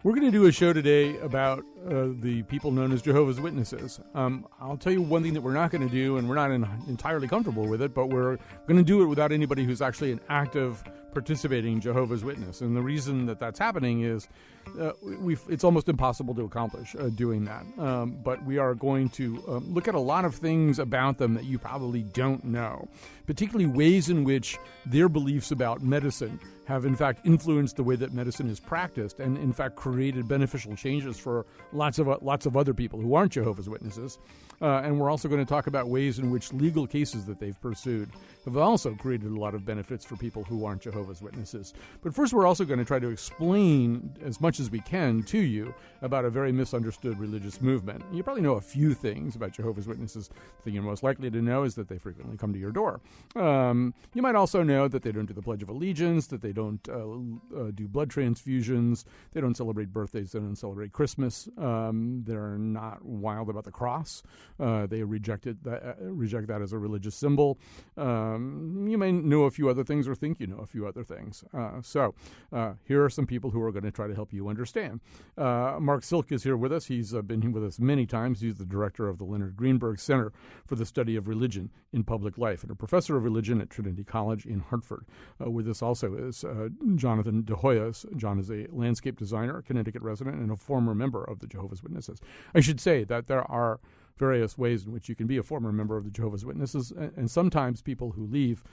We're going to do a show today about the people known as Jehovah's Witnesses. I'll tell you one thing that we're not going to do, and we're not entirely comfortable with it, but we're going to do it without anybody who's actually an active participating Jehovah's Witness. And the reason that that's happening is it's almost impossible to accomplish doing that. But we are going to look at a lot of things about them that you probably don't know, particularly ways in which their beliefs about medicine have in fact influenced the way that medicine is practiced, and in fact created beneficial changes for lots of other people who aren't Jehovah's Witnesses. And we're also going to talk about ways in which legal cases that they've pursued have also created a lot of benefits for people who aren't Jehovah's Witnesses. But first, we're also going to try to explain as much as we can to you about a very misunderstood religious movement. You probably know a few things about Jehovah's Witnesses. The thing you're most likely to know is that they frequently come to your door. You might also know that they don't do the Pledge of Allegiance, that they don't do blood transfusions, they don't celebrate birthdays, they don't celebrate Christmas, they're not wild about the cross. They reject that as a religious symbol. You may know a few other things or think you know a few other things. So here are some people who are going to try to help you understand. Mark Silk is here with us. He's been here with us many times. He's the director of the Leonard Greenberg Center for the Study of Religion in Public Life and a professor of religion at Trinity College in Hartford. With us also is Jonathan De Hoyos. John is a landscape designer, a Connecticut resident, and a former member of the Jehovah's Witnesses. I should say that there are various ways in which you can be a former member of the Jehovah's Witnesses, and sometimes people who leave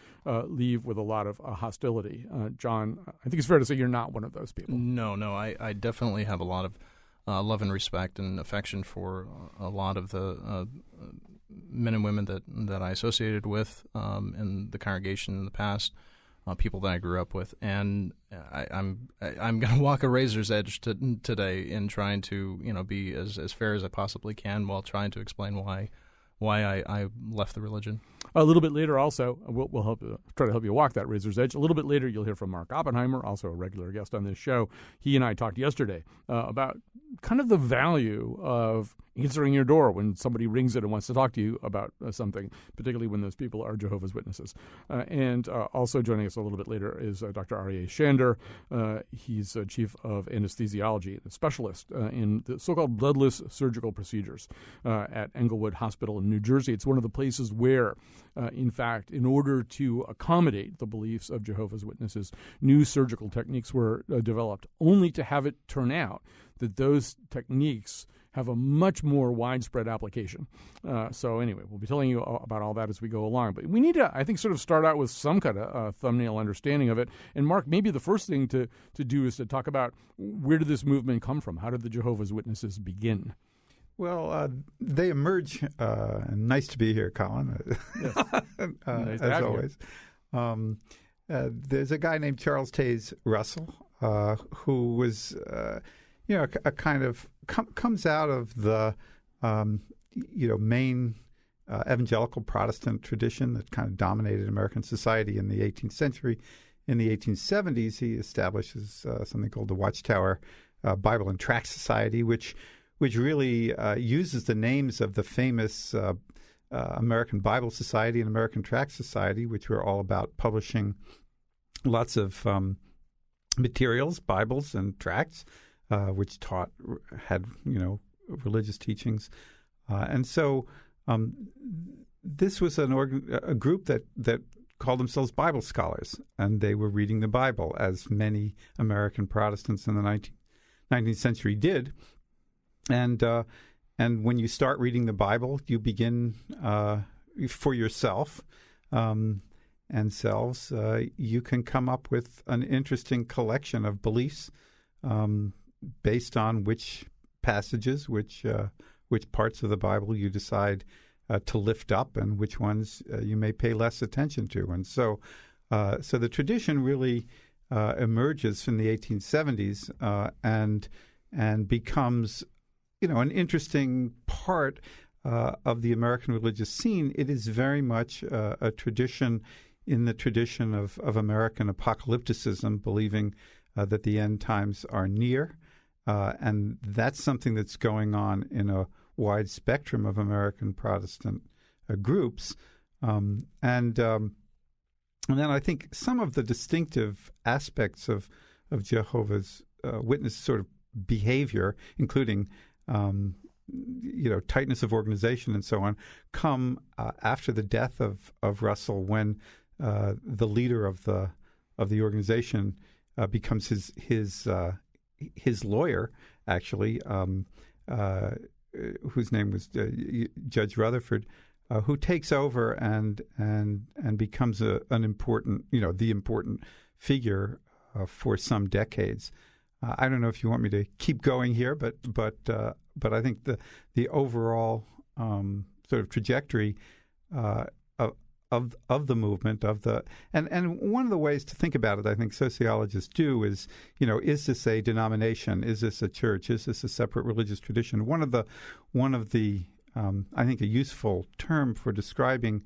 with a lot of hostility. John, I think it's fair to say you're not one of those people. No, I definitely have a lot of love and respect and affection for a lot of the men and women that I associated with in the congregation in the past. People that I grew up with, and I'm going to walk a razor's edge today in trying to be as fair as I possibly can while trying to explain why I left the religion. A little bit later, also, we'll try to help you walk that razor's edge. A little bit later, you'll hear from Mark Oppenheimer, also a regular guest on this show. He and I talked yesterday about kind of the value of answering your door when somebody rings it and wants to talk to you about something, particularly when those people are Jehovah's Witnesses. And also joining us a little bit later is Dr. Aryeh Shander. He's chief of anesthesiology and a specialist in the so-called bloodless surgical procedures at Englewood Hospital in New Jersey. It's one of the places where, in fact, in order to accommodate the beliefs of Jehovah's Witnesses, new surgical techniques were developed, only to have it turn out that those techniques have a much more widespread application. So anyway, we'll be telling you about all that as we go along. But we need to, I think, sort of start out with some kind of thumbnail understanding of it. And Mark, maybe the first thing to do is to talk about where did this movement come from? How did the Jehovah's Witnesses begin? Well, they emerge. Nice to be here, Colin. Yes. Nice as always. There's a guy named Charles Taze Russell who was, a kind of comes out of the, main evangelical Protestant tradition that kind of dominated American society in the 18th century. In the 1870s, he establishes something called the Watchtower Bible and Tract Society, which really uses the names of the famous American Bible Society and American Tract Society, which were all about publishing lots of materials, Bibles and tracts, which had religious teachings, and so this was a group that called themselves Bible scholars, and they were reading the Bible, as many American Protestants in the 19th century did. And when you start reading the Bible, you begin for yourself and selves. You can come up with an interesting collection of beliefs based on which passages, which parts of the Bible you decide to lift up, and which ones you may pay less attention to. And so the tradition really emerges in the 1870s and becomes an interesting part of the American religious scene. It is very much a tradition in the tradition of American apocalypticism, believing that the end times are near. And that's something that's going on in a wide spectrum of American Protestant groups. And And then I think some of the distinctive aspects of Jehovah's Witness sort of behavior, including tightness of organization and so on, come after the death of Russell, when the leader of the organization becomes his lawyer, actually, whose name was Judge Rutherford, who takes over and becomes an important, the important figure for some decades. I don't know if you want me to keep going here, but I think the overall sort of trajectory of the movement and one of the ways to think about it, I think sociologists do, is this a denomination? Is this a church? Is this a separate religious tradition? One of the I think a useful term for describing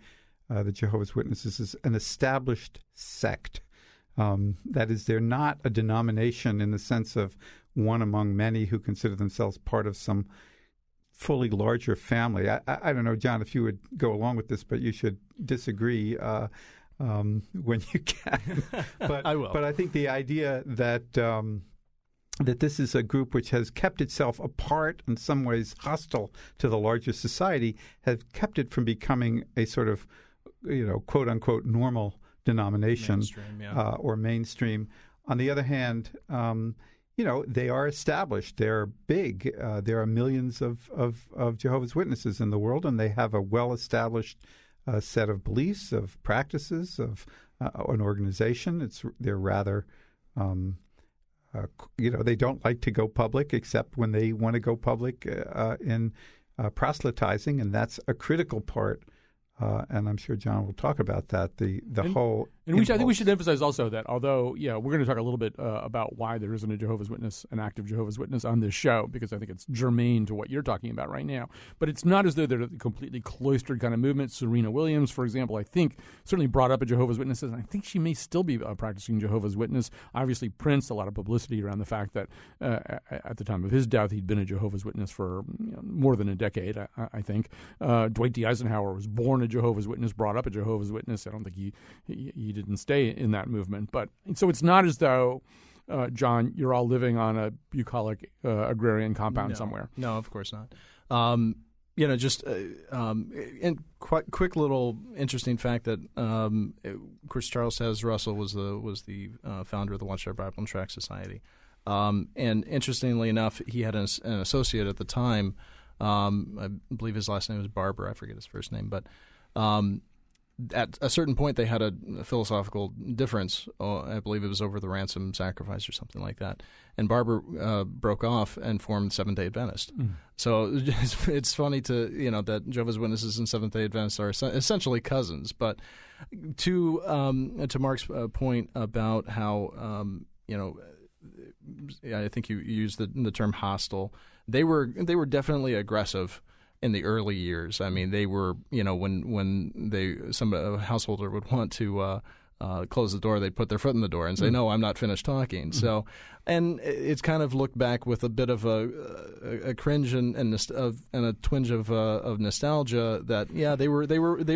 the Jehovah's Witnesses is an established sect. That is, they're not a denomination in the sense of one among many who consider themselves part of some fully larger family. I don't know, John, if you would go along with this, but you should disagree when you can. But I will. But I think the idea that that this is a group which has kept itself apart, in some ways hostile to the larger society, has kept it from becoming a sort of, quote unquote, normal denomination, mainstream, or mainstream. On the other hand, they are established. They're big. There are millions of Jehovah's Witnesses in the world, and they have a well-established set of beliefs, of practices, of an organization. They're rather, they don't like to go public except when they want to go public in proselytizing, and that's a critical part. And I'm sure John will talk about that. I think we should emphasize also that although, we're going to talk a little bit about why there isn't an active Jehovah's Witness on this show, because I think it's germane to what you're talking about right now. But it's not as though they're a completely cloistered kind of movement. Serena Williams, for example, I think certainly brought up a Jehovah's Witness, and I think she may still be practicing Jehovah's Witness. Obviously, Prince, a lot of publicity around the fact that at the time of his death, he'd been a Jehovah's Witness for more than a decade, I think. Dwight D. Eisenhower was born a Jehovah's Witness, brought up a Jehovah's Witness. I don't think he didn't stay in that movement. But so it's not as though, John, you're all living on a bucolic agrarian compound somewhere. No, of course not. And quick little interesting fact that, of course, Charles Taze Russell was the founder of the Watchtower Bible and Tract Society. And interestingly enough, he had an associate at the time. I believe his last name was Barber. I forget his first name, but at a certain point they had a philosophical difference. I believe it was over the ransom sacrifice or something like that. And Barber broke off and formed Seventh-day Adventist. Mm. So it's funny that Jehovah's Witnesses and Seventh-day Adventists are essentially cousins. But to Mark's point about how I think you used the term hostile. They were definitely aggressive in the early years. I mean, they were, when a householder would want to close the door, they'd put their foot in the door and say, "No, I'm not finished talking." Mm-hmm. So, and it's kind of looked back with a bit of a cringe and a twinge of nostalgia that they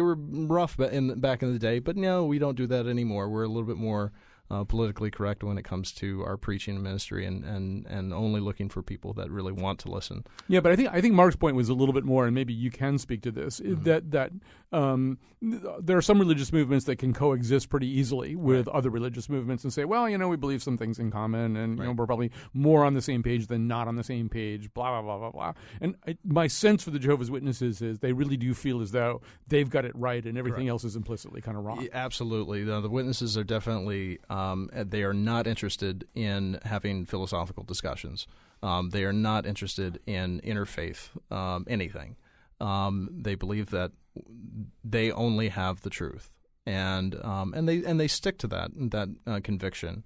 were rough back in the day, but no, we don't do that anymore. We're a little bit more politically correct when it comes to our preaching and ministry, and only looking for people that really want to listen. Yeah, but I think Mark's point was a little bit more, and maybe you can speak to this, that there are some religious movements that can coexist pretty easily with other religious movements and say, well, we believe some things in common, and we're probably more on the same page than not on the same page, blah, blah, blah, blah, blah. And my sense for the Jehovah's Witnesses is they really do feel as though they've got it right and everything else is implicitly kind of wrong. Yeah, absolutely. The witnesses are definitely they are not interested in having philosophical discussions. They are not interested in interfaith anything. They believe that they only have the truth, and they stick to that conviction.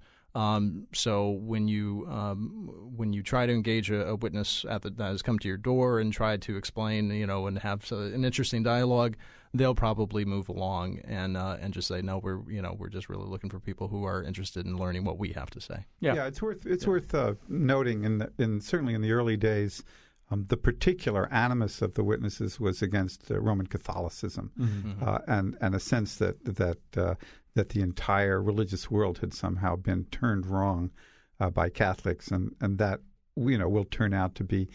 So when you try to engage a witness that has come to your door and try to explain, and have an interesting dialogue, they'll probably move along and just say, no, we're just really looking for people who are interested in learning what we have to say. Yeah, it's worth noting in certainly in the early days, The particular animus of the witnesses was against Roman Catholicism, and a sense that the entire religious world had somehow been turned wrong by Catholics, and that will turn out to be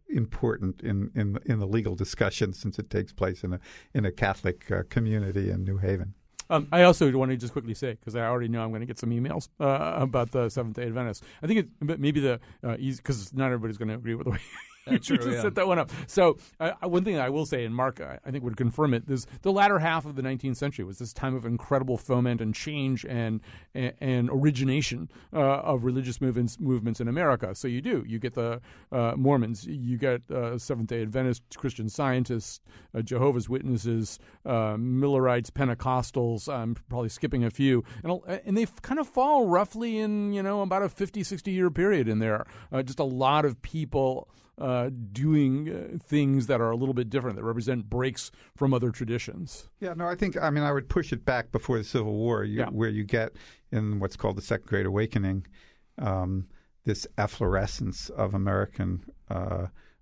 important in the legal discussion, since it takes place in a Catholic community in New Haven. I also want to just quickly say, because I already know I'm going to get some emails about the Seventh-day Adventists. I think it maybe the easy, because not everybody's going to agree with the way you just set that one up. So one thing I will say, and Mark I think would confirm it, is the latter half of the 19th century was this time of incredible foment and change and origination of religious movements in America. So you get the Mormons, you get Seventh-day Adventists, Christian Scientists, Jehovah's Witnesses, Millerites, Pentecostals. I'm probably skipping a few, and they kind of fall roughly in about a 50-60 year period in there. Just a lot of people doing things that are a little bit different, that represent breaks from other traditions. Yeah, no, I would push it back before the Civil War, where you get in what's called the Second Great Awakening, this efflorescence of American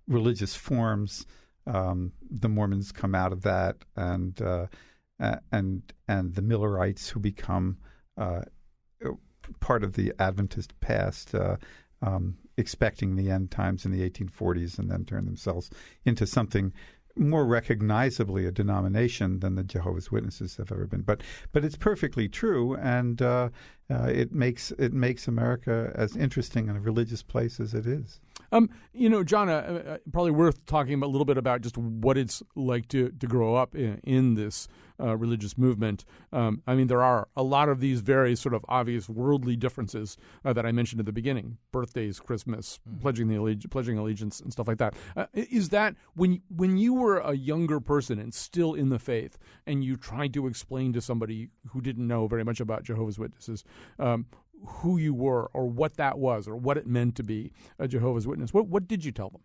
religious forms. The Mormons come out of that, and the Millerites, who become part of the Adventist past, expecting the end times in the 1840s, and then turn themselves into something more recognizably a denomination than the Jehovah's Witnesses have ever been. But it's perfectly true, and it makes America as interesting and a religious place as it is. John, probably worth talking a little bit about just what it's like to grow up in this religious movement. There are a lot of these very sort of obvious worldly differences that I mentioned at the beginning: birthdays, Christmas, pledging allegiance, and stuff like that. Is that when you were a younger person and still in the faith, and you tried to explain to somebody who didn't know very much about Jehovah's Witnesses who you were, or what that was, or what it meant to be a Jehovah's Witness, what did you tell them?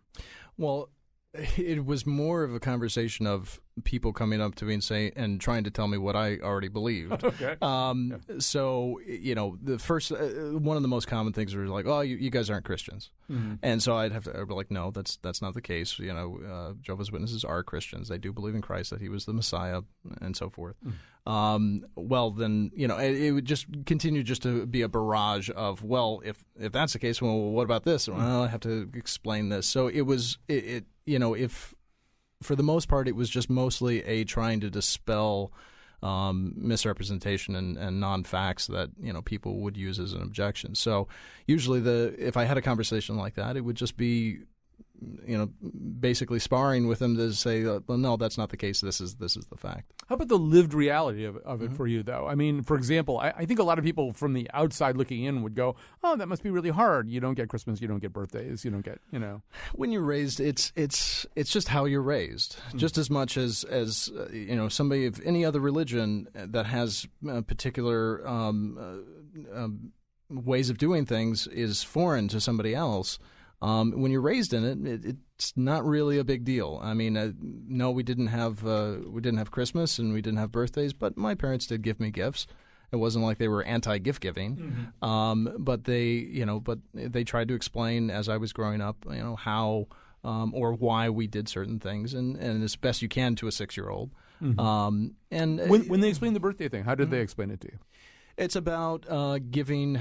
Well, it was more of a conversation of people coming up to me and trying to tell me what I already believed. Okay. So, the first one of the most common things was like, "Oh, you guys aren't Christians," and so I'd be like, "No, that's not the case. Jehovah's Witnesses are Christians. They do believe in Christ, that He was the Messiah, and so forth." Well, then it would just continue just to be a barrage of, well, if that's the case, well, what about this? Well, I have to explain this. So it was if for the most part, it was just mostly a trying to dispel misrepresentation and non-facts that people would use as an objection. So usually, if I had a conversation like that, it would just be basically sparring with them to say, well, no, that's not the case. This is the fact. How about the lived reality of it for you, though? I mean, for example, I think a lot of people from the outside looking in would go, "Oh, that must be really hard. You don't get Christmas, you don't get birthdays, you don't get, When you're raised, it's just how you're raised. Just as much as somebody of any other religion that has particular ways of doing things is foreign to somebody else. When you're raised in it, it's not really a big deal. I mean, no, we didn't have Christmas and we didn't have birthdays, but my parents did give me gifts. It wasn't like they were anti-gift giving, but they tried to explain as I was growing up, how or why we did certain things, and as best you can to a 6-year-old. And when they explained the birthday thing, how did they explain it to you? It's about giving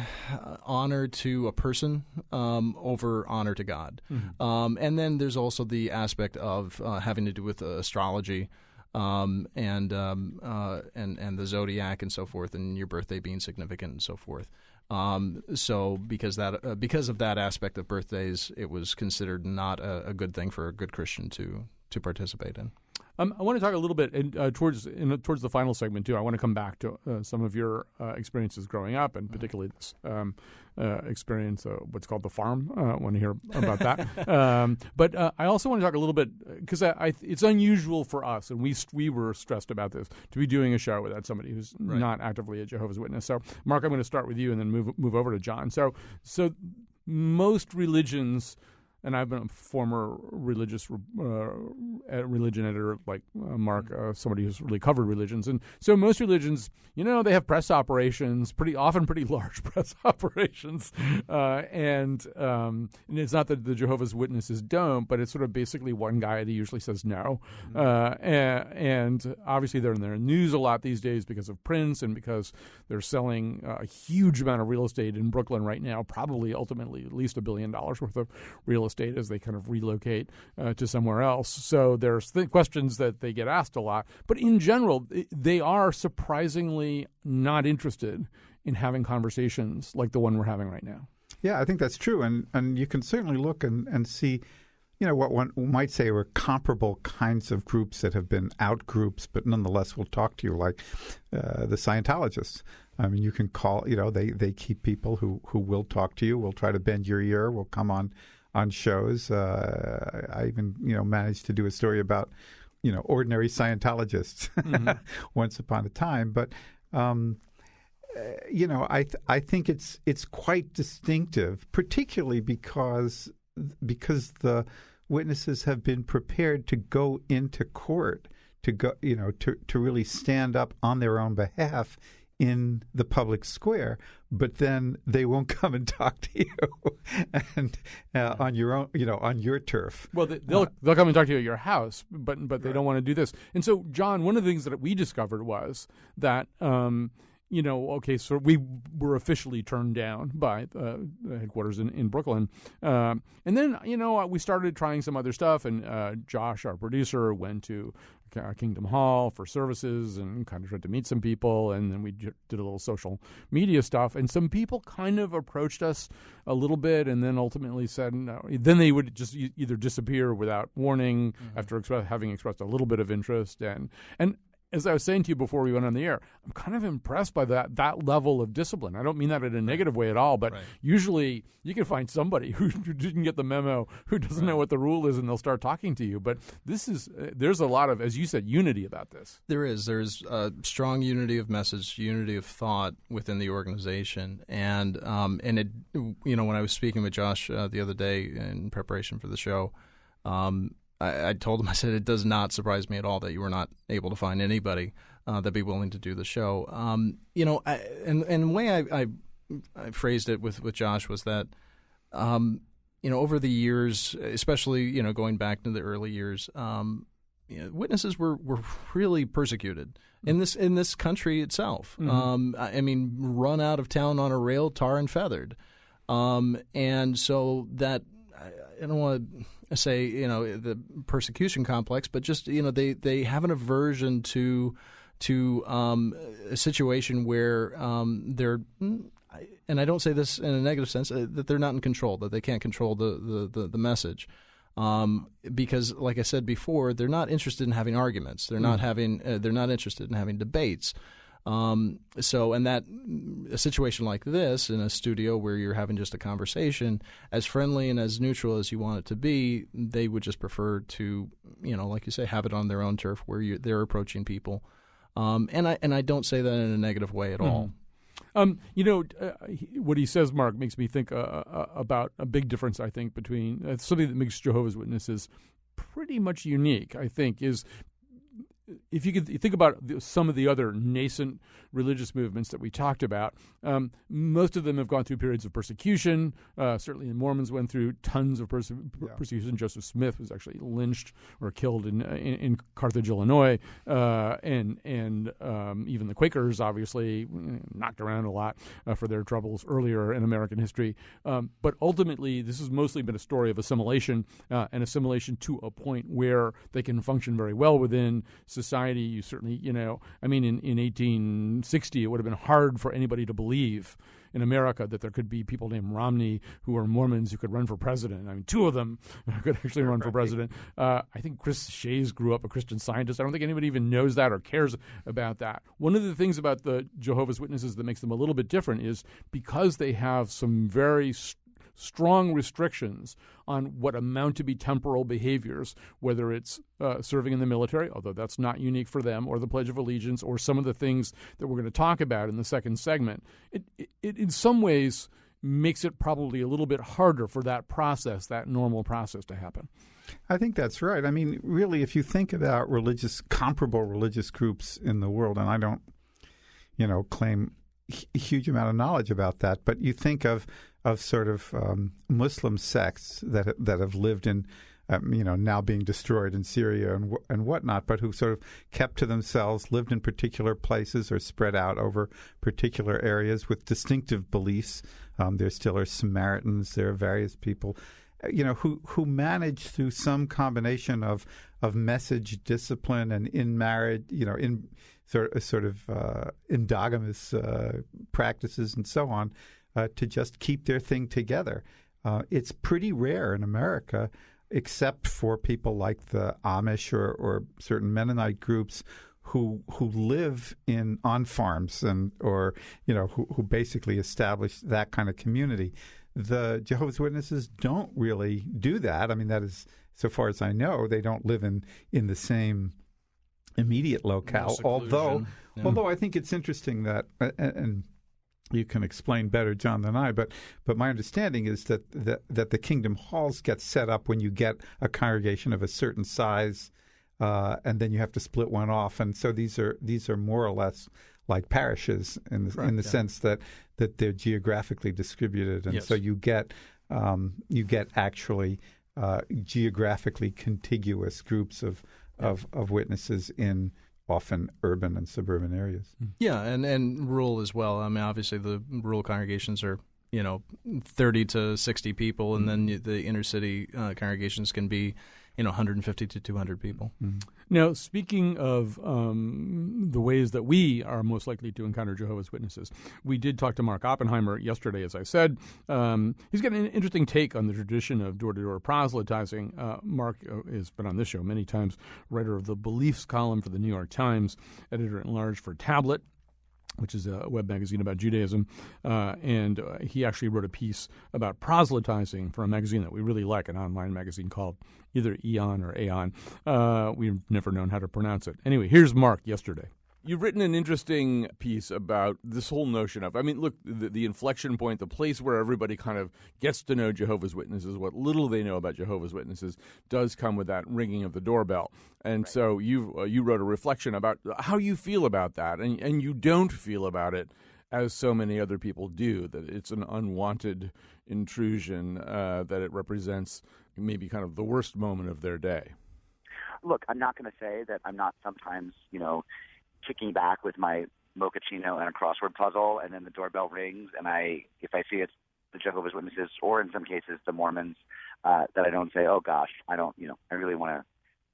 honor to a person over honor to God. And then there's also the aspect of having to do with astrology and the zodiac and so forth, and your birthday being significant and so forth. So because of that aspect of birthdays, it was considered not a good thing for a good Christian to participate in. I want to talk a little bit towards the final segment too. I want to come back to some of your experiences growing up, and particularly this experience, what's called the farm. I want to hear about that. But I also want to talk a little bit, because it's unusual for us, and we were stressed about this, to be doing a show without somebody who's not actively a Jehovah's Witness. So, Mark, I'm going to start with you, and then move over to John. So most religions and I've been a former religion editor like Mark, somebody who's really covered religions. And so most religions, they have press operations, pretty large press operations. And it's not that the Jehovah's Witnesses don't, but it's sort of basically one guy that usually says no. And obviously they're in their news a lot these days because of Prince and because they're selling a huge amount of real estate in Brooklyn right now, probably ultimately at least $1 billion worth of real estate as they kind of relocate to somewhere else. So there's questions that they get asked a lot. But in general, they are surprisingly not interested in having conversations like the one we're having right now. Yeah, I think that's true. And you can certainly look and see, what one might say are comparable kinds of groups that have been out groups, but nonetheless will talk to you, like the Scientologists. I mean, you can call, they keep people who will talk to you, will try to bend your ear, will come on shows. I even, managed to do a story about, ordinary Scientologists once upon a time. But, I think it's quite distinctive, particularly because the witnesses have been prepared to go into court, to really stand up on their own behalf in the public square, but then they won't come and talk to you and on your own, on your turf. Well, they'll come and talk to you at your house, but they don't want to do this. And so, John, one of the things that we discovered was that so we were officially turned down by the headquarters in Brooklyn. And then, we started trying some other stuff, and Josh, our producer, went to Kingdom Hall for services and kind of tried to meet some people, and then we did a little social media stuff. And some people kind of approached us a little bit and then ultimately said no. Then they would just either disappear without warning after having expressed a little bit of interest. And as I was saying to you before we went on the air, I'm kind of impressed by that level of discipline. I don't mean that in a negative way at all, but usually you can find somebody who didn't get the memo, who doesn't know what the rule is, and they'll start talking to you. But there's a lot of, as you said, unity about this. There's a strong unity of message, unity of thought within the organization. And it, when I was speaking with Josh the other day in preparation for the show, I told him, I said, it does not surprise me at all that you were not able to find anybody that'd be willing to do the show. And the way I phrased it with Josh was that, over the years, especially, going back to the early years, witnesses were really persecuted in this country itself. Run out of town on a rail, tar and feathered. And so that, I don't want to say, the persecution complex, but just, they have an aversion to a situation where they're, and I don't say this in a negative sense, that they're not in control, that they can't control the message. Because, like I said before, they're not interested in having arguments. They're not interested in having debates. And that a situation like this in a studio where you're having just a conversation, as friendly and as neutral as you want it to be, they would just prefer to, like you say, have it on their own turf where they're approaching people. And I don't say that in a negative way at all. What he says, Mark, makes me think about a big difference, I think, between something that makes Jehovah's Witnesses pretty much unique, I think, is if you could think about some of the other nascent religious movements that we talked about, most of them have gone through periods of persecution. Certainly the Mormons went through tons of persecution. Joseph Smith was actually lynched or killed in Carthage, Illinois. And even the Quakers obviously knocked around a lot for their troubles earlier in American history. But ultimately, this has mostly been a story of assimilation, and assimilation to a point where they can function very well within society. You certainly, in 1860, it would have been hard for anybody to believe in America that there could be people named Romney who are Mormons who could run for president. I mean, two of them could actually run for president. I think Chris Shays grew up a Christian Scientist. I don't think anybody even knows that or cares about that. One of the things about the Jehovah's Witnesses that makes them a little bit different is because they have some very strong restrictions on what amount to be temporal behaviors, whether it's serving in the military, although that's not unique for them, or the Pledge of Allegiance, or some of the things that we're going to talk about in the second segment. It in some ways makes it probably a little bit harder for that normal process to happen. I think that's right. I mean, really, if you think about comparable religious groups in the world, and I don't, claim a huge amount of knowledge about that, but you think of sort of Muslim sects that have lived in, now being destroyed in Syria and whatnot, but who sort of kept to themselves, lived in particular places or spread out over particular areas with distinctive beliefs. There still are Samaritans. There are various people, who manage through some combination of message, discipline, and in marriage, in sort of endogamous practices and so on, to just keep their thing together. It's pretty rare in America, except for people like the Amish or certain Mennonite groups who live on farms or who basically establish that kind of community. The Jehovah's Witnesses don't really do that. I mean, that is, so far as I know, they don't live in the same immediate locale. Although I think it's interesting that, and you can explain better, John, than I, but my understanding is that the kingdom halls get set up when you get a congregation of a certain size, and then you have to split one off, and so these are more or less like parishes in the sense that they're geographically distributed, and so you get actually geographically contiguous groups of witnesses in often urban and suburban areas. Yeah, and rural as well. I mean, obviously the rural congregations are 30 to 60 people, and then the inner city congregations can be 150 to 200 people. Mm-hmm. Now, speaking of the ways that we are most likely to encounter Jehovah's Witnesses, we did talk to Mark Oppenheimer yesterday, as I said. He's got an interesting take on the tradition of door-to-door proselytizing. Mark has been on this show many times, writer of the Beliefs column for the New York Times, editor-at-large for Tablet, which is a web magazine about Judaism, and he actually wrote a piece about proselytizing for a magazine that we really like, an online magazine called either Eon or Aeon. We've never known how to pronounce it. Anyway, here's Mark yesterday. You've written an interesting piece about this whole notion of, look, the inflection point, the place where everybody kind of gets to know Jehovah's Witnesses, what little they know about Jehovah's Witnesses, does come with that ringing of the doorbell. And so you wrote a reflection about how you feel about that, and you don't feel about it as so many other people do, that it's an unwanted intrusion, that it represents maybe kind of the worst moment of their day. Look, I'm not going to say that I'm not sometimes, kicking back with my mochaccino and a crossword puzzle, and then the doorbell rings, and if I see it's the Jehovah's Witnesses, or in some cases the Mormons, that I don't say, oh gosh, I really want to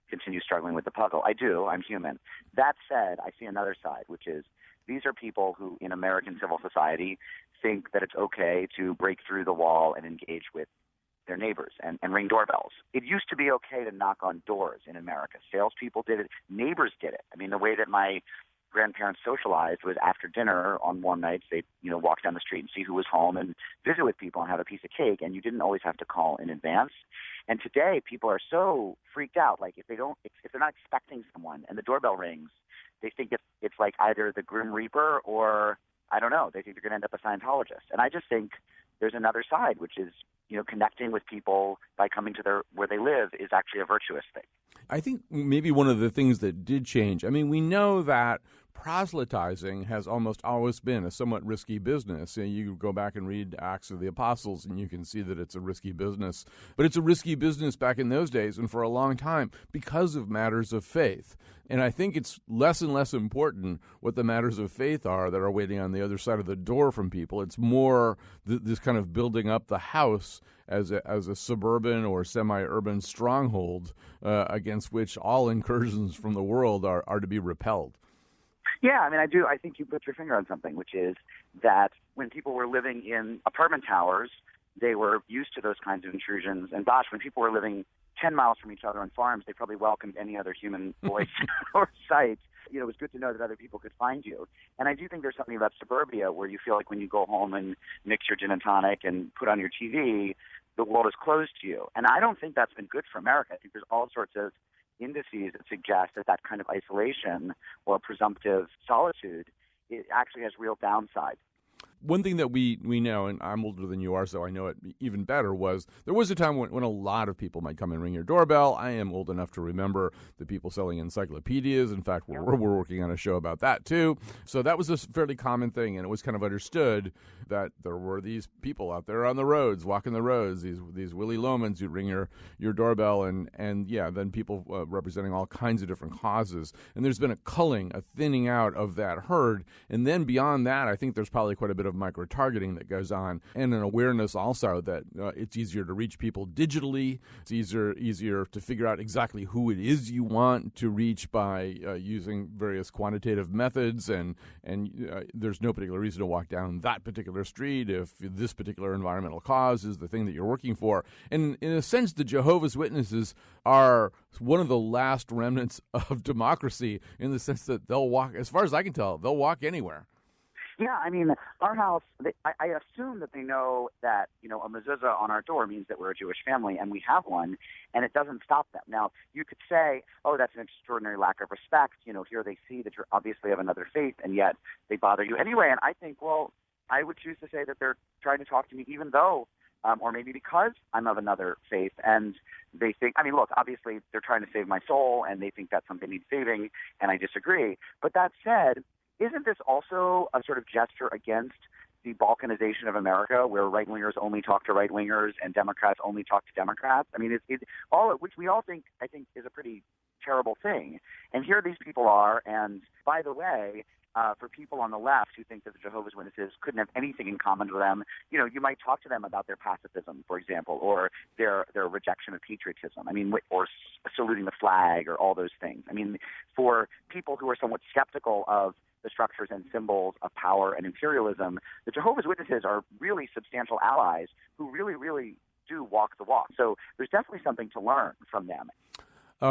continue struggling with the puzzle. I do. I'm human. That said, I see another side, which is these are people who in American civil society think that it's okay to break through the wall and engage with their neighbors and ring doorbells. It used to be okay to knock on doors in America. Salespeople did it. Neighbors did it. The way that my grandparents socialized was after dinner on warm nights. They'd, walk down the street and see who was home and visit with people and have a piece of cake, and you didn't always have to call in advance. And today, people are so freaked out. Like, if they're not expecting someone and the doorbell rings, they think it's like either the Grim Reaper or, I don't know, they think they're going to end up a Scientologist. And I just think there's another side, which is, connecting with people by coming to where they live is actually a virtuous thing. I think maybe one of the things that did change, we know that proselytizing has almost always been a somewhat risky business. You go back and read Acts of the Apostles, and you can see that it's a risky business. But it's a risky business back in those days and for a long time because of matters of faith. And I think it's less and less important what the matters of faith are that are waiting on the other side of the door from people. It's more this kind of building up the house as a suburban or semi-urban stronghold against which all incursions from the world are to be repelled. Yeah, I do. I think you put your finger on something, which is that when people were living in apartment towers, they were used to those kinds of intrusions. And gosh, when people were living 10 miles from each other on farms, they probably welcomed any other human voice or sight. It was good to know that other people could find you. And I do think there's something about suburbia where you feel like when you go home and mix your gin and tonic and put on your TV, the world is closed to you. And I don't think that's been good for America. I think there's all sorts of indices that suggest that kind of isolation or presumptive solitude, it actually has real downside. one thing that we know, and I'm older than you are, so I know it even better, was there was a time when a lot of people might come and ring your doorbell. I am old enough to remember the people selling encyclopedias. In fact, we're working on a show about that too. So that was a fairly common thing, and it was kind of understood that there were these people out there on the roads, walking the roads, these Willy Lomans who'd ring your doorbell, and then people representing all kinds of different causes. And there's been a culling, a thinning out of that herd. And then beyond that, I think there's probably quite a bit of micro-targeting that goes on, and an awareness also that it's easier to reach people digitally. It's easier to figure out exactly who it is you want to reach by using various quantitative methods, and there's no particular reason to walk down that particular street if this particular environmental cause is the thing that you're working for. And in a sense, the Jehovah's Witnesses are one of the last remnants of democracy, in the sense that they'll walk, as far as I can tell, they'll walk anywhere. Yeah, I mean, our house, I assume that they know that, a mezuzah on our door means that we're a Jewish family, and we have one, and it doesn't stop them. Now, you could say, oh, that's an extraordinary lack of respect. Here they see that you're obviously of another faith, and yet they bother you anyway. And I think, well, I would choose to say that they're trying to talk to me even though, or maybe because I'm of another faith, and they think, I mean, look, obviously they're trying to save my soul, and they think that's something needs saving, and I disagree. But that said, isn't this also a sort of gesture against the balkanization of America, where right-wingers only talk to right-wingers and Democrats only talk to Democrats? I mean, it's all, which we all think, I think, is a pretty terrible thing. And here these people are, and by the way, for people on the left who think that the Jehovah's Witnesses couldn't have anything in common with them, you might talk to them about their pacifism, for example, or their rejection of patriotism. I mean, or saluting the flag, or all those things. I mean, for people who are somewhat skeptical of the structures and symbols of power and imperialism, the Jehovah's Witnesses are really substantial allies who really, really do walk the walk. So there's definitely something to learn from them.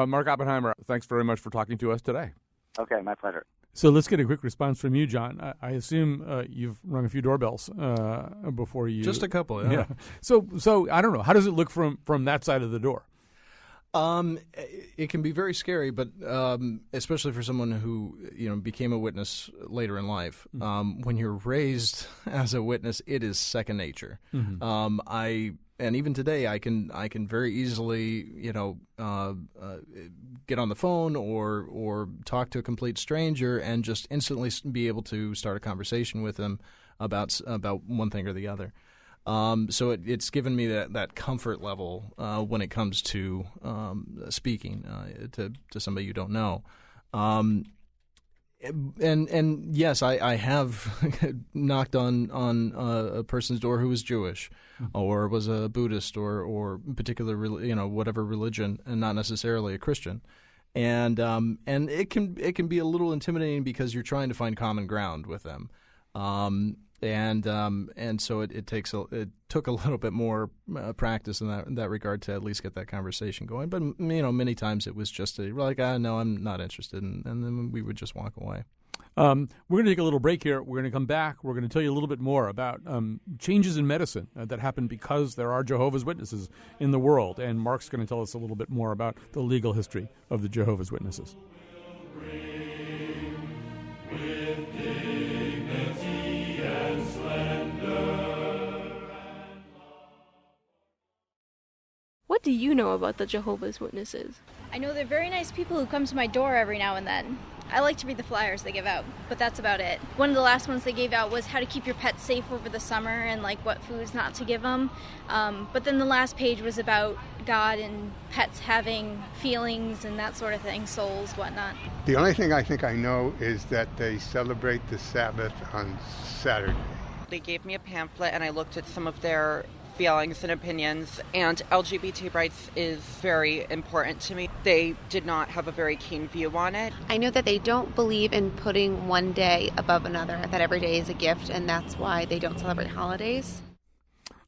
Mark Oppenheimer, thanks very much for talking to us today. Okay, my pleasure. So let's get a quick response from you, John. I assume you've rung a few doorbells before you... Just a couple, yeah. So I don't know. How does it look from that side of the door? It can be very scary, but especially for someone who became a witness later in life. When you're raised as a witness, it is second nature. Mm-hmm. And even today, I can very easily get on the phone or talk to a complete stranger and just instantly be able to start a conversation with them about one thing or the other. So it's given me that comfort level when it comes to speaking to somebody you don't know. And yes, I have knocked on a person's door who was Jewish, or was a Buddhist, or particular whatever religion, and not necessarily a Christian. And it can be a little intimidating because you're trying to find common ground with them. And so it took a little bit more practice in that regard to at least get that conversation going. But many times it was just like, no, I'm not interested, and then we would just walk away. We're going to take a little break here. We're going to come back. We're going to tell you a little bit more about changes in medicine that happen because there are Jehovah's Witnesses in the world. And Mark's going to tell us a little bit more about the legal history of the Jehovah's Witnesses. What do you know about the Jehovah's Witnesses? I know they're very nice people who come to my door every now and then. I like to read the flyers they give out, but that's about it. One of the last ones they gave out was how to keep your pets safe over the summer and what foods not to give them. But then the last page was about God and pets having feelings and that sort of thing, souls, whatnot. The only thing I think I know is that they celebrate the Sabbath on Saturday. They gave me a pamphlet and I looked at some of their feelings and opinions, and LGBT rights is very important to me. They did not have a very keen view on it. I know that they don't believe in putting one day above another, that every day is a gift, and that's why they don't celebrate holidays.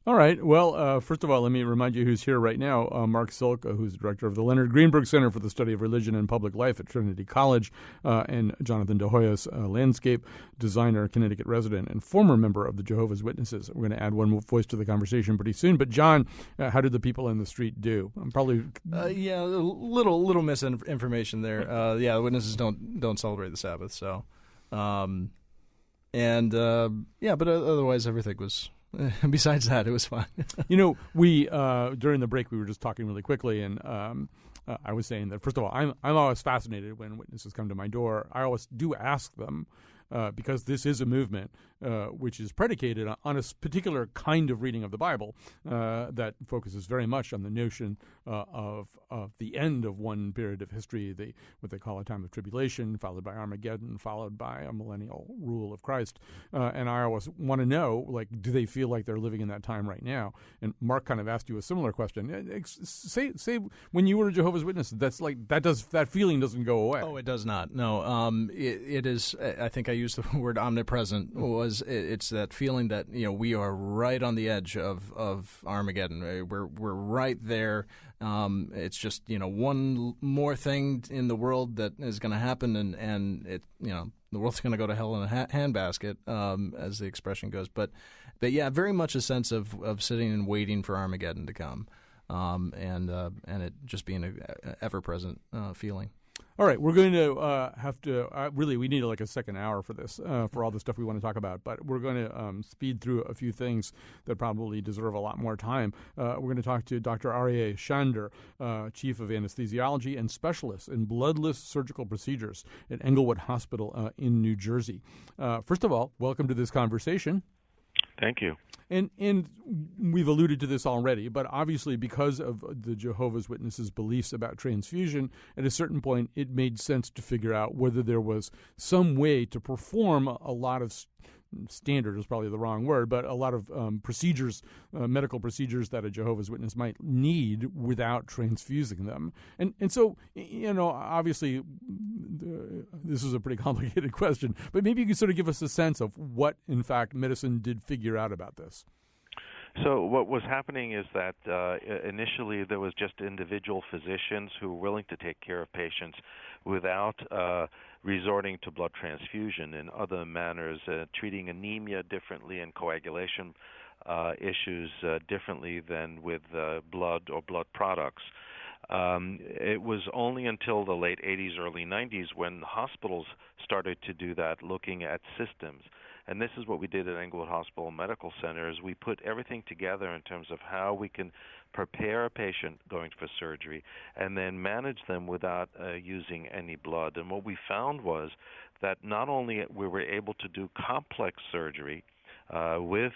All right. Well, first of all, let me remind you who's here right now. Mark Silka, who's director of the Leonard Greenberg Center for the Study of Religion and Public Life at Trinity College, and Jonathan De Hoyos, landscape designer, Connecticut resident, and former member of the Jehovah's Witnesses. We're going to add one more voice to the conversation pretty soon. But, John, how did the people in the street do? Probably... a little misinformation there. The witnesses don't celebrate the Sabbath, so... And but otherwise everything was. Besides that, it was fine. We during the break we were just talking really quickly, and I was saying that first of all, I'm always fascinated when witnesses come to my door. I always do ask them. Because this is a movement which is predicated on a particular kind of reading of the Bible that focuses very much on the notion of the end of one period of history, what they call a time of tribulation, followed by Armageddon, followed by a millennial rule of Christ. And I always want to know, do they feel like they're living in that time right now? And Mark kind of asked you a similar question. Say when you were a Jehovah's Witness, that feeling doesn't go away. Oh, it does not. No, it is. I think I used the word omnipresent. It's that feeling that we are right on the edge of Armageddon. We're right there. It's just one more thing in the world that is going to happen, and it the world's going to go to hell in a handbasket, as the expression goes. But yeah, very much a sense of sitting and waiting for Armageddon to come, and it just being an ever present feeling. All right, we're going to have to really, we need like a second hour for this, for all the stuff we want to talk about. But we're going to speed through a few things that probably deserve a lot more time. We're going to talk to Dr. Aryeh Shander, Chief of Anesthesiology and Specialist in Bloodless Surgical Procedures at Englewood Hospital in New Jersey. First of all, welcome to this conversation. Thank you. And we've alluded to this already, but obviously because of the Jehovah's Witnesses' beliefs about transfusion, at a certain point it made sense to figure out whether there was some way to perform a lot of standard is probably the wrong word, but a lot of procedures, medical procedures that a Jehovah's Witness might need without transfusing them. And so, obviously this is a pretty complicated question, but maybe you could sort of give us a sense of what, in fact, medicine did figure out about this. So what was happening is that initially there was just individual physicians who were willing to take care of patients without resorting to blood transfusion and other manners, treating anemia differently and coagulation issues differently than with blood or blood products. It was only until the late 80s, early 90s when hospitals started to do that, looking at systems. And this is what we did at Englewood Hospital Medical Center, is we put everything together in terms of how we can prepare a patient going for surgery and then manage them without using any blood. And what we found was that not only we were able to do complex surgery with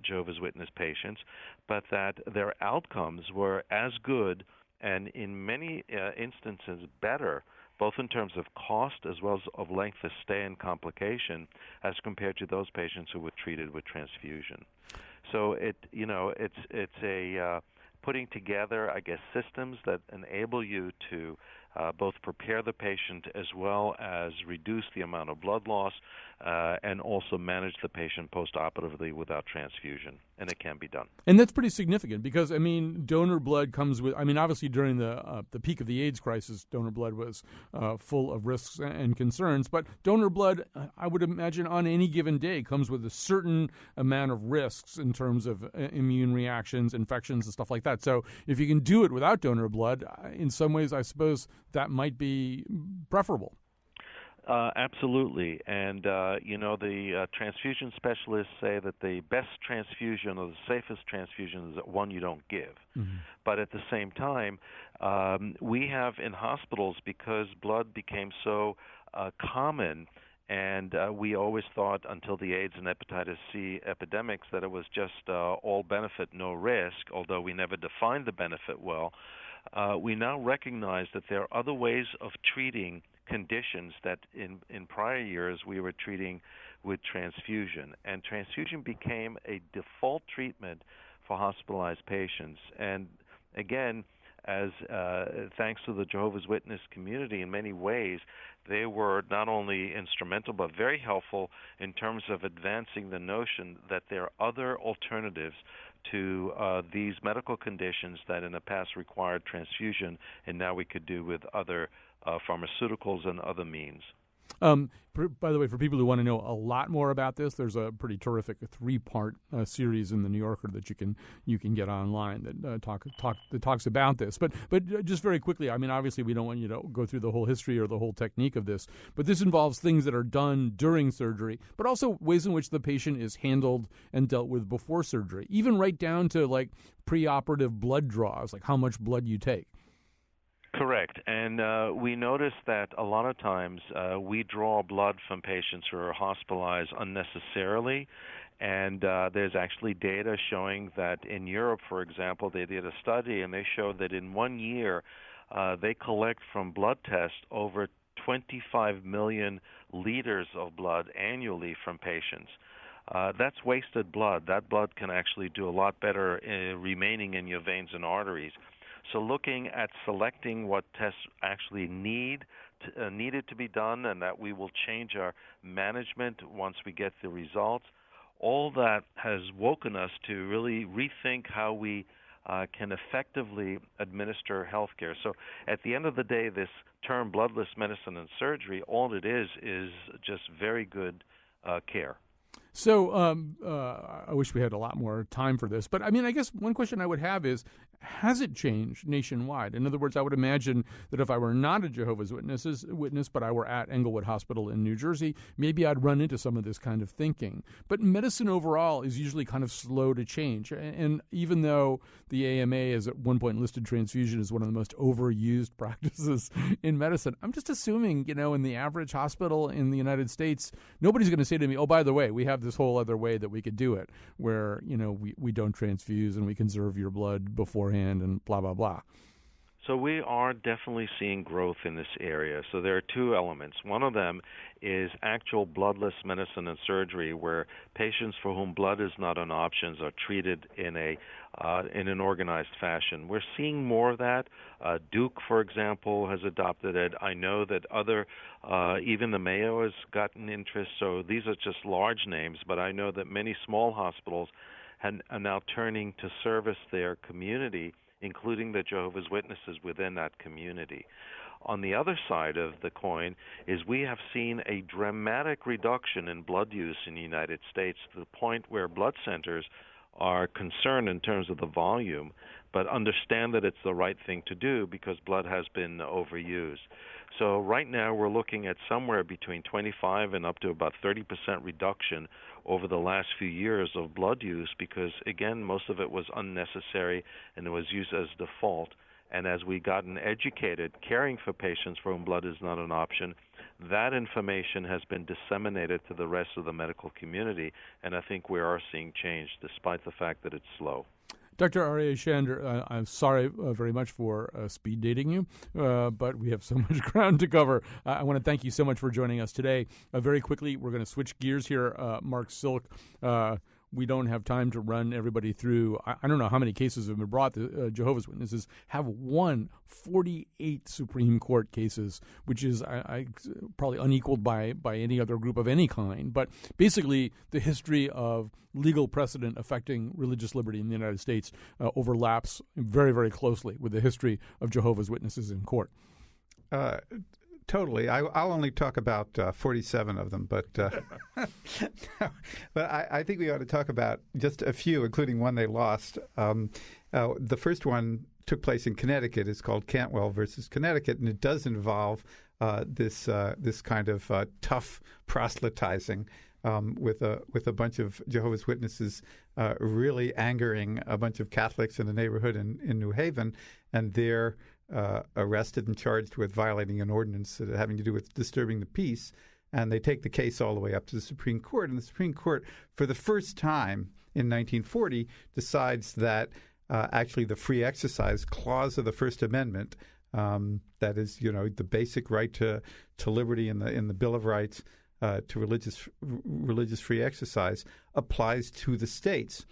Jehovah's Witness patients, but that their outcomes were as good and in many instances better, both in terms of cost as well as of length of stay and complication, as compared to those patients who were treated with transfusion. So it's a putting together, I guess, systems that enable you to both prepare the patient as well as reduce the amount of blood loss and also manage the patient postoperatively without transfusion. And it can be done. And that's pretty significant because, donor blood comes with, obviously during the peak of the AIDS crisis, donor blood was full of risks and concerns. But donor blood, I would imagine, on any given day comes with a certain amount of risks in terms of immune reactions, infections, and stuff like that. So if you can do it without donor blood, in some ways, I suppose that might be preferable. Absolutely. And, the transfusion specialists say that the best transfusion or the safest transfusion is one you don't give. Mm-hmm. But at the same time, we have in hospitals, because blood became so common, and we always thought until the AIDS and hepatitis C epidemics that it was just all benefit, no risk, although we never defined the benefit well. We now recognize that there are other ways of treating conditions that in prior years we were treating with transfusion. And transfusion became a default treatment for hospitalized patients. And again, as thanks to the Jehovah's Witness community in many ways, they were not only instrumental but very helpful in terms of advancing the notion that there are other alternatives to these medical conditions that in the past required transfusion, and now we could do with other pharmaceuticals and other means. By the way, for people who want to know a lot more about this, there's a pretty terrific 3-part series in the New Yorker that you can get online that talks about this. But just very quickly, I mean, obviously we don't want you to go through the whole history or the whole technique of this, but this involves things that are done during surgery, but also ways in which the patient is handled and dealt with before surgery, even right down to like preoperative blood draws, like how much blood you take. Correct. And we notice that a lot of times we draw blood from patients who are hospitalized unnecessarily. And there's actually data showing that in Europe, for example, they did a study and they showed that in 1 year they collect from blood tests over 25 million liters of blood annually from patients. That's wasted blood. That blood can actually do a lot better remaining in your veins and arteries. So looking at selecting what tests actually needed to be done, and that we will change our management once we get the results, all that has woken us to really rethink how we can effectively administer healthcare. So at the end of the day, this term bloodless medicine and surgery, all it is just very good care. So I wish we had a lot more time for this. But, I mean, I guess one question I would have is, has it changed nationwide? In other words, I would imagine that if I were not a Jehovah's Witness, but I were at Englewood Hospital in New Jersey, maybe I'd run into some of this kind of thinking. But medicine overall is usually kind of slow to change. And even though the AMA has at one point listed transfusion as one of the most overused practices in medicine, I'm just assuming, in the average hospital in the United States, nobody's going to say to me, oh, by the way, we have this whole other way that we could do it where, we don't transfuse and we conserve your blood beforehand and blah, blah, blah. So we are definitely seeing growth in this area. So there are two elements. One of them is actual bloodless medicine and surgery, where patients for whom blood is not an option are treated in an organized fashion. We're seeing more of that. Duke, for example, has adopted it. I know that even the Mayo has gotten interest. So these are just large names, but I know that many small hospitals are now turning to service their community, including the Jehovah's Witnesses within that community. On the other side of the coin is we have seen a dramatic reduction in blood use in the United States to the point where blood centers are concerned in terms of the volume, but understand that it's the right thing to do because blood has been overused. So right now we're looking at somewhere between 25 and up to about 30% reduction over the last few years of blood use because, again, most of it was unnecessary and it was used as default. And as we gotten educated caring for patients for whom blood is not an option, that information has been disseminated to the rest of the medical community, and I think we are seeing change despite the fact that it's slow. Dr. Aryeh Shander, I'm sorry very much for speed dating you, but we have so much ground to cover. I want to thank you so much for joining us today. Very quickly, we're going to switch gears here. Mark Silk, we don't have time to run everybody through. I don't know how many cases have been brought. The Jehovah's Witnesses have won 48 Supreme Court cases, which is probably unequaled by any other group of any kind. But basically, the history of legal precedent affecting religious liberty in the United States overlaps very, very closely with the history of Jehovah's Witnesses in court. Totally. I'll only talk about 47 of them, but I think we ought to talk about just a few, including one they lost. The first one took place in Connecticut. It's called Cantwell versus Connecticut, and it does involve this kind of tough proselytizing with a bunch of Jehovah's Witnesses really angering a bunch of Catholics in a neighborhood in New Haven, and they're arrested and charged with violating an ordinance having to do with disturbing the peace. And they take the case all the way up to the Supreme Court. And the Supreme Court, for the first time in 1940, decides that actually the free exercise clause of the First Amendment, that is, the basic right to liberty in the Bill of Rights, to religious free exercise, applies to the states,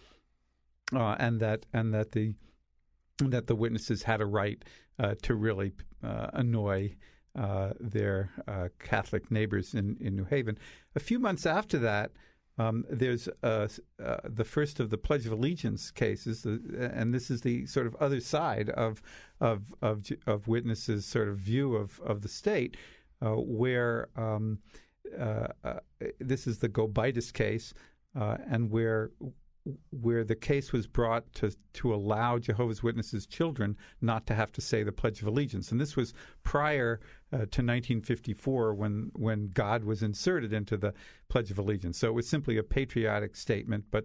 and that the witnesses had a right to really annoy their Catholic neighbors in New Haven. A few months after that, there's the first of the Pledge of Allegiance cases, and this is the sort of other side of witnesses' sort of view of the state. where this is the Gobitis case, and where the case was brought to allow Jehovah's Witnesses children not to have to say the Pledge of Allegiance. And this was prior to 1954 when God was inserted into the Pledge of Allegiance. So it was simply a patriotic statement, but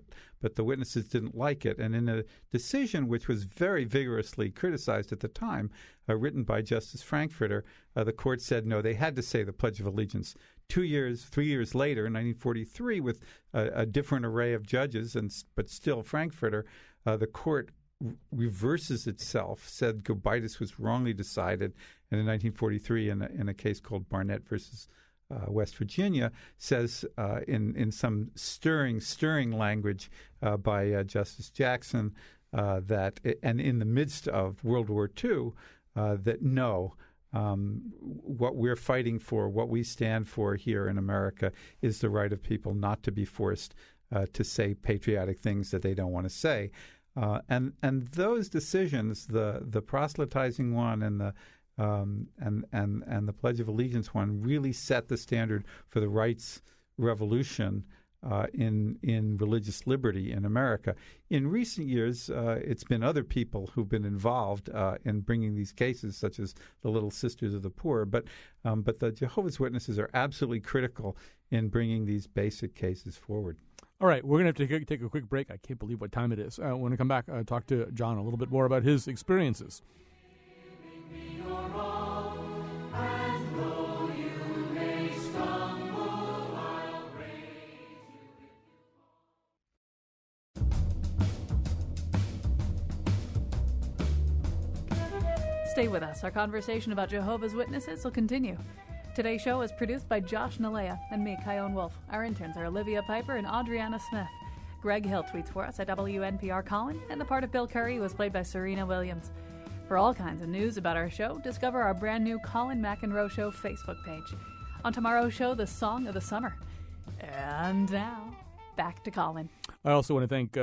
the witnesses didn't like it. And in a decision which was very vigorously criticized at the time, written by Justice Frankfurter, the court said no, they had to say the Pledge of Allegiance. 3 years later, in 1943, with a different array of judges, but still Frankfurter, the court reverses itself, said Gobitis was wrongly decided, and in 1943, in a case called Barnett versus West Virginia, says in some stirring language by Justice Jackson that, and in the midst of World War II, that no. What we're fighting for, what we stand for here in America, is the right of people not to be forced to say patriotic things that they don't want to say. And those decisions, the proselytizing one and the Pledge of Allegiance one, really set the standard for the rights revolution in religious liberty in America. In recent years, it's been other people who've been involved in bringing these cases, such as the Little Sisters of the Poor. But the Jehovah's Witnesses are absolutely critical in bringing these basic cases forward. All right, we're going to have to take a quick break. I can't believe what time it is. When we come back, talk to John a little bit more about his experiences. Stay with us. Our conversation about Jehovah's Witnesses will continue. Today's show is produced by Josh Nalea and me, Kyone Wolf. Our interns are Olivia Piper and Adriana Smith. Greg Hill tweets for us at WNPR Colin, and the part of Bill Curry was played by Serena Williams. For all kinds of news about our show, discover our brand new Colin McEnroe Show Facebook page. On tomorrow's show, the Song of the Summer. And now, back to Colin. I also want to thank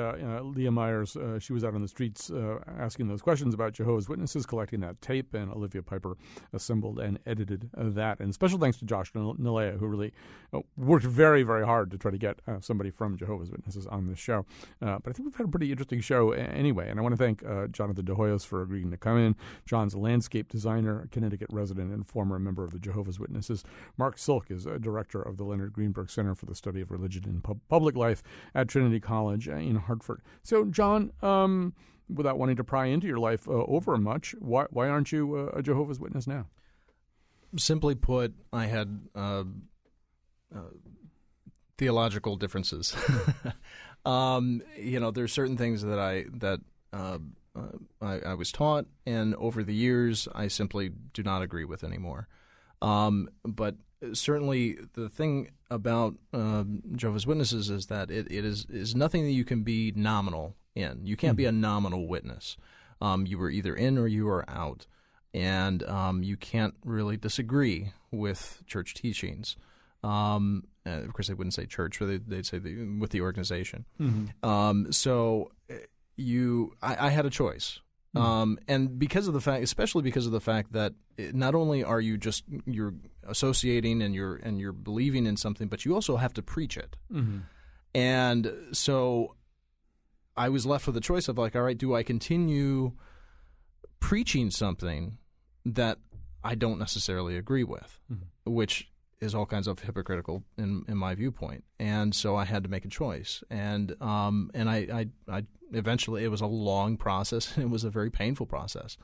Leah Myers. She was out on the streets asking those questions about Jehovah's Witnesses, collecting that tape, and Olivia Piper assembled and edited that. And special thanks to Josh Nalea, who really worked very, very hard to try to get somebody from Jehovah's Witnesses on this show. But I think we've had a pretty interesting show anyway. And I want to thank Jonathan De Hoyos for agreeing to come in. John's a landscape designer, a Connecticut resident, and former member of the Jehovah's Witnesses. Mark Silk is a director of the Leonard Greenberg Center for the Study of Religion and Public Life at Trinity College in Hartford. So, John, without wanting to pry into your life over much, why aren't you a Jehovah's Witness now? Simply put, I had theological differences. There's certain things that I was taught, and over the years, I simply do not agree with anymore. But certainly, the thing about Jehovah's Witnesses is that it is nothing that you can be nominal in. You can't be a nominal witness. You were either in or you are out, and you can't really disagree with church teachings. Of course, they wouldn't say church, but they'd say with the organization. Mm-hmm. I had a choice. And because of the fact, especially because of the fact that not only are you're associating and you're believing in something, but you also have to preach it. Mm-hmm. And so I was left with the choice of all right, do I continue preaching something that I don't necessarily agree with, which is all kinds of hypocritical in my viewpoint. And so I had to make a choice. And I eventually, it was a long process. It was a very painful process.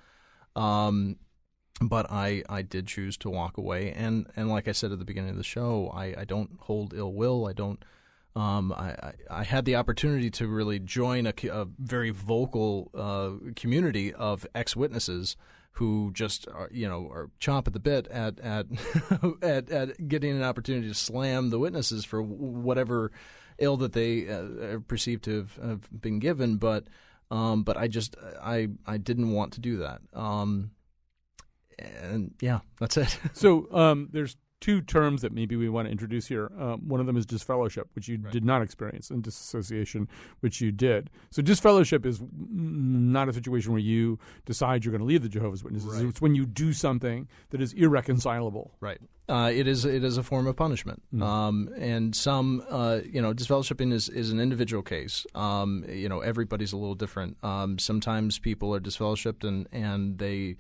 But I did choose to walk away. And like I said at the beginning of the show, I don't hold ill will. I don't. I had the opportunity to really join a very vocal community of ex-witnesses who just are chomp at the bit at at getting an opportunity to slam the witnesses for whatever ill that they perceive to have been given, but I didn't want to do that, and yeah, that's it. So there's two terms that maybe we want to introduce here. One of them is disfellowship, which you did not experience, and disassociation, which you did. So disfellowship is not a situation where you decide you're going to leave the Jehovah's Witnesses. Right. It's when you do something that is irreconcilable. Right. It is a form of punishment. And some, disfellowshipping is an individual case. Everybody's a little different. Sometimes people are disfellowshipped and they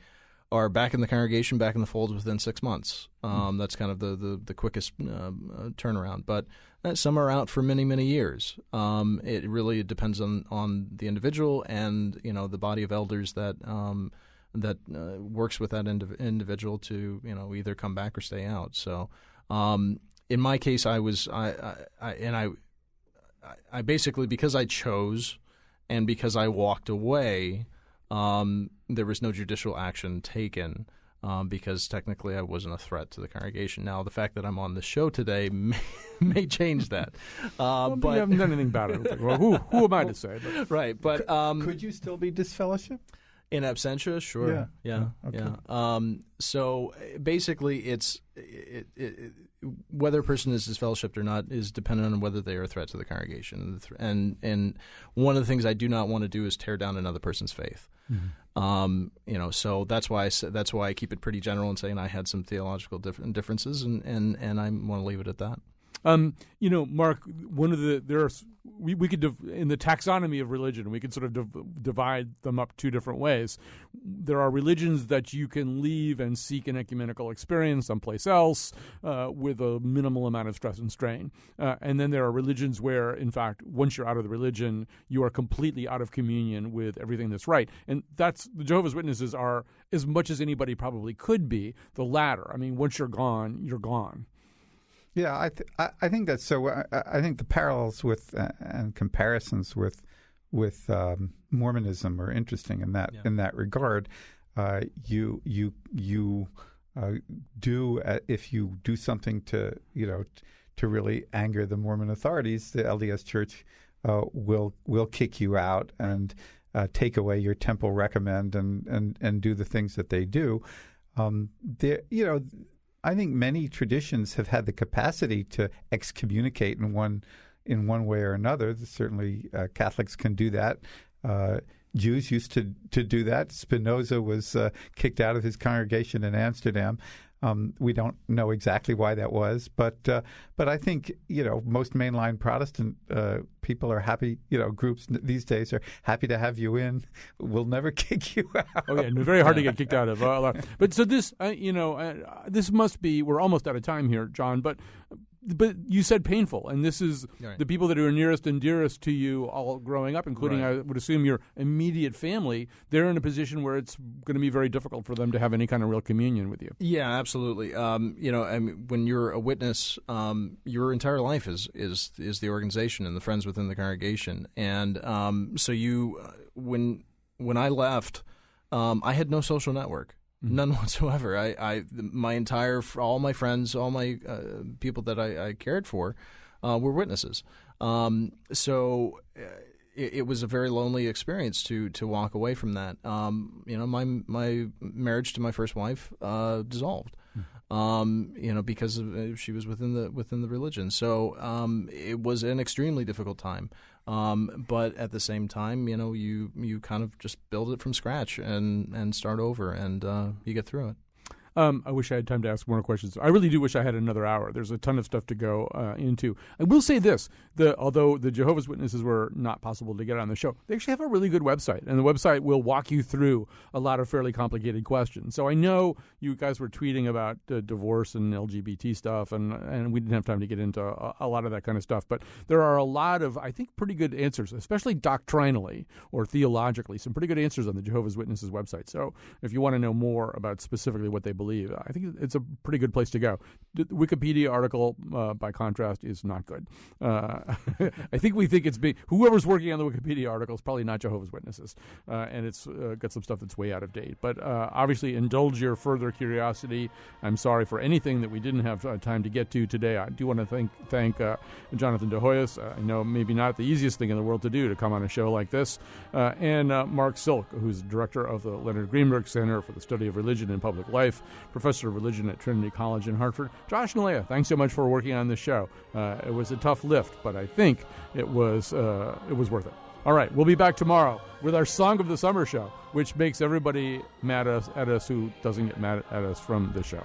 are back in the congregation, back in the fold within 6 months. That's kind of the quickest turnaround. But some are out for many, many years. It really depends on the individual and the body of elders that works with that individual to either come back or stay out. So in my case, I basically, because I chose and because I walked away. There was no judicial action taken because technically I wasn't a threat to the congregation. Now, the fact that I'm on the show today may change that. But you haven't done anything about it. Well, who am I to say? But. Right. But could you still be disfellowshipped? In absentia, sure. Yeah. So basically, it's whether a person is disfellowshipped or not is dependent on whether they are a threat to the congregation. And one of the things I do not want to do is tear down another person's faith. Mm-hmm. So that's why I keep it pretty general and saying I had some theological differences, and I want to leave it at that. Mark, we could in the taxonomy of religion, we could sort of divide them up two different ways. There are religions that you can leave and seek an ecumenical experience someplace else with a minimal amount of stress and strain. And then there are religions where, in fact, once you're out of the religion, you are completely out of communion with everything that's right. And the Jehovah's Witnesses are, as much as anybody probably could be, the latter. I mean, once you're gone, you're gone. Yeah, I think that's so. I think the parallels with and comparisons with Mormonism are interesting in that regard. You do if you do something to really anger the Mormon authorities, the LDS Church will kick you out and take away your temple recommend and do the things that they do. I think many traditions have had the capacity to excommunicate in one way or another. Certainly, Catholics can do that. Jews used to do that. Spinoza was kicked out of his congregation in Amsterdam. We don't know exactly why that was, but I think most mainline Protestant people are happy. Groups these days are happy to have you in. We'll never kick you out. Oh yeah, and very hard to get kicked out of. But so this, this must be. We're almost out of time here, John. But you said painful, and this is right. The people that are nearest and dearest to you all growing up, including right. I would assume your immediate family. They're in a position where it's going to be very difficult for them to have any kind of real communion with you. Yeah, absolutely. When you're a witness, your entire life is the organization and the friends within the congregation, and so you when I left, I had no social network. None whatsoever. All my friends, all my people that I cared for were witnesses. So it was a very lonely experience to walk away from that. My marriage to my first wife dissolved. Because she was within the religion. So it was an extremely difficult time. But at the same time, you kind of just build it from scratch and start over, and you get through it. I wish I had time to ask more questions. I really do wish I had another hour. There's a ton of stuff to go into. I will say this, although the Jehovah's Witnesses were not possible to get on the show, they actually have a really good website, and the website will walk you through a lot of fairly complicated questions. So I know you guys were tweeting about divorce and LGBT stuff, and we didn't have time to get into a lot of that kind of stuff, but there are a lot of, I think, pretty good answers, especially doctrinally or theologically, some pretty good answers on the Jehovah's Witnesses website. So if you want to know more about specifically what they believe, I think it's a pretty good place to go. The Wikipedia article, by contrast, is not good. I think it's whoever's working on the Wikipedia article is probably not Jehovah's Witnesses, and it's got some stuff that's way out of date. But obviously, indulge your further curiosity. I'm sorry for anything that we didn't have time to get to today. I do want to thank Jonathan De Hoyos. I know maybe not the easiest thing in the world to do to come on a show like this, and Mark Silk, who's director of the Leonard Greenberg Center for the Study of Religion and Public Life. professor of religion at Trinity College in Hartford. Josh Nalea, thanks so much for working on this show. It was a tough lift, but I think it was worth it. All right, we'll be back tomorrow with our Song of the Summer show, which makes everybody mad at us who doesn't get mad at us from the show.